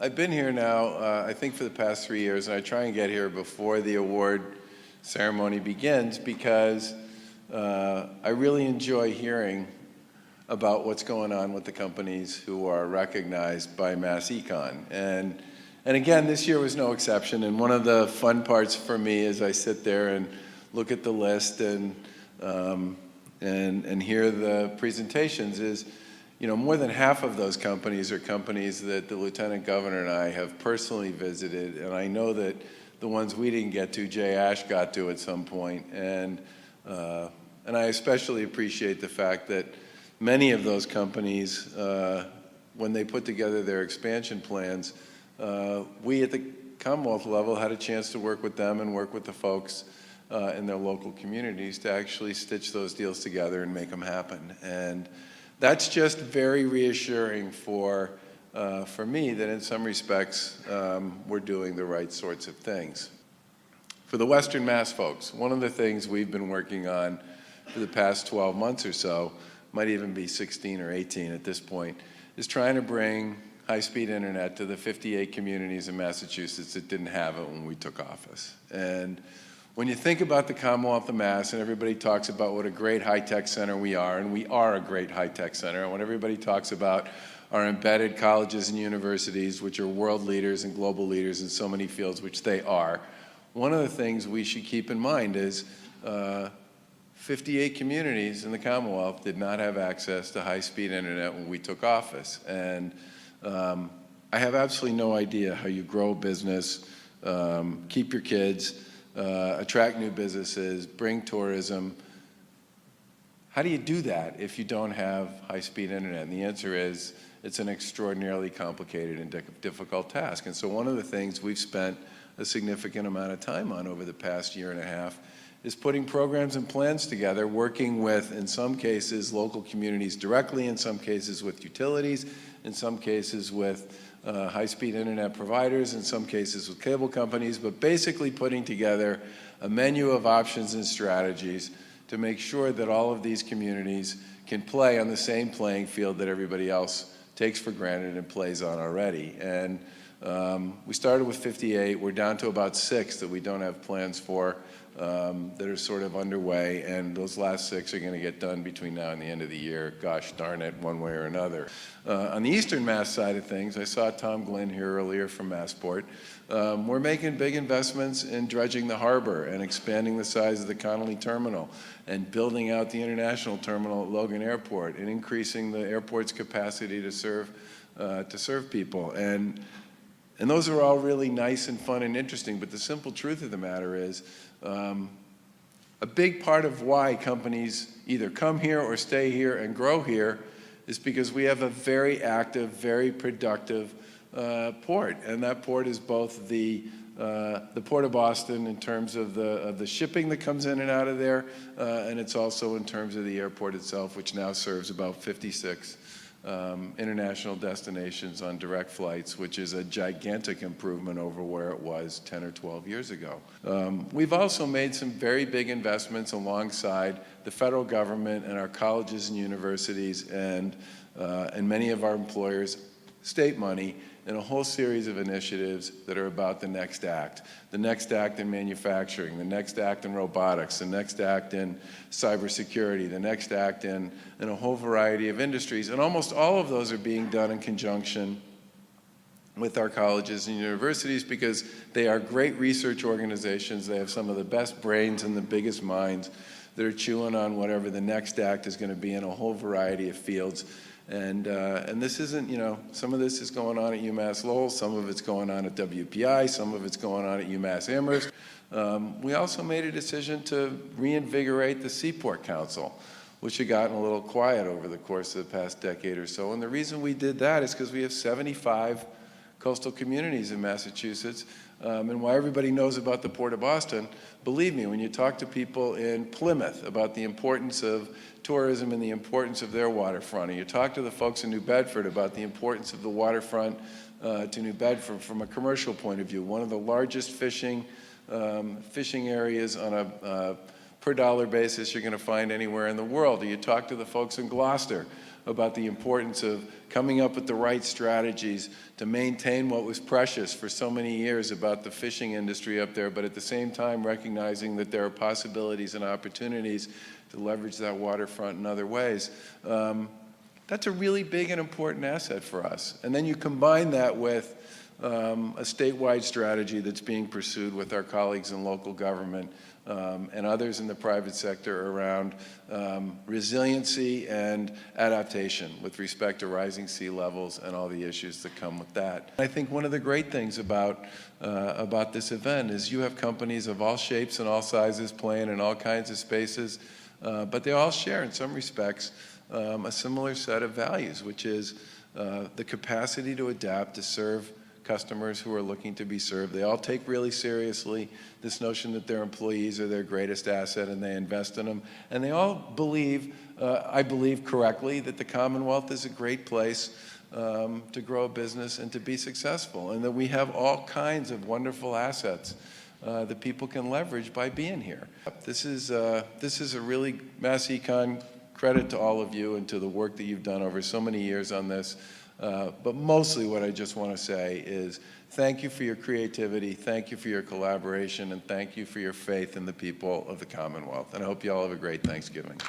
I've been here now, I think for the past 3 years, and I try and get here before the award ceremony begins because I really enjoy hearing about what's going on with the companies who are recognized by MassEcon. And again, this year was no exception. And one of the fun parts for me as I sit there and look at the list and hear the presentations is, you know, more than half of those companies are companies that the Lieutenant Governor and I have personally visited, and I know that the ones we didn't get to, Jay Ash got to at some point. And I especially appreciate the fact that many of those companies, when they put together their expansion plans, we at the Commonwealth level had a chance to work with them and work with the folks in their local communities to actually stitch those deals together and make them happen. And that's just very reassuring for me that in some respects we're doing the right sorts of things. For the Western Mass folks, one of the things we've been working on for the past 12 months or so, might even be 16 or 18 at this point, is trying to bring high-speed internet to the 58 communities in Massachusetts that didn't have it when we took office. And when you think about the Commonwealth of Mass, and everybody talks about what a great high-tech center we are, and we are a great high-tech center, and when everybody talks about our embedded colleges and universities, which are world leaders and global leaders in so many fields, which they are, one of the things we should keep in mind is 58 communities in the Commonwealth did not have access to high-speed internet when we took office. And I have absolutely no idea how you grow a business, keep your kids, attract new businesses, bring tourism. How do you do that if you don't have high-speed internet? And the answer is it's an extraordinarily complicated and difficult task. And so one of the things we've spent a significant amount of time on over the past year and a half is putting programs and plans together, working with, in some cases, local communities directly, in some cases with utilities, in some cases with high-speed internet providers, in some cases with cable companies, but basically putting together a menu of options and strategies to make sure that all of these communities can play on the same playing field that everybody else takes for granted and plays on already. And we started with 58. We're down to about 6 that we don't have plans for that are sort of underway, and those last 6 are going to get done between now and the end of the year. Gosh darn it, one way or another. On the Eastern Mass side of things, I saw Tom Glynn here earlier from Massport. We're making big investments in dredging the harbor and expanding the size of the Connolly Terminal and building out the international terminal at Logan Airport and increasing the airport's capacity to serve people. And those are all really nice and fun and interesting, but the simple truth of the matter is a big part of why companies either come here or stay here and grow here is because we have a very active, very productive port. And that port is both the Port of Boston in terms of the shipping that comes in and out of there, and it's also in terms of the airport itself, which now serves about 56 international destinations on direct flights, which is a gigantic improvement over where it was 10 or 12 years ago. We've also made some very big investments alongside the federal government and our colleges and universities and many of our employers' state money in a whole series of initiatives that are about the next act. The next act in manufacturing, the next act in robotics, the next act in cybersecurity, the next act in a whole variety of industries. And almost all of those are being done in conjunction with our colleges and universities because they are great research organizations. They have some of the best brains and the biggest minds that are chewing on whatever the next act is going to be in a whole variety of fields. And this isn't, you know, some of this is going on at UMass Lowell, some of it's going on at WPI, some of it's going on at UMass Amherst. We also made a decision to reinvigorate the Seaport Council, which had gotten a little quiet over the course of the past decade or so. And the reason we did that is because we have 75 coastal communities in Massachusetts. And why everybody knows about the Port of Boston, believe me, when you talk to people in Plymouth about the importance of tourism and the importance of their waterfront, and you talk to the folks in New Bedford about the importance of the waterfront to New Bedford from a commercial point of view, one of the largest fishing areas on a per dollar basis you're going to find anywhere in the world. You talk to the folks in Gloucester about the importance of coming up with the right strategies to maintain what was precious for so many years about the fishing industry up there, but at the same time recognizing that there are possibilities and opportunities to leverage that waterfront in other ways. That's a really big and important asset for us. And then you combine that with a statewide strategy that's being pursued with our colleagues in local government and others in the private sector around resiliency and adaptation with respect to rising sea levels and all the issues that come with that. I think one of the great things about this event is you have companies of all shapes and all sizes playing in all kinds of spaces, but they all share in some respects a similar set of values, which is the capacity to adapt to serve customers who are looking to be served. They all take really seriously this notion that their employees are their greatest asset and they invest in them. And they all believe, I believe correctly, that the Commonwealth is a great place to grow a business and to be successful, and that we have all kinds of wonderful assets that people can leverage by being here. This is a really Mass Econ credit to all of you and to the work that you've done over so many years on this. But mostly what I just want to say is thank you for your creativity, thank you for your collaboration, and thank you for your faith in the people of the Commonwealth. And I hope you all have a great Thanksgiving.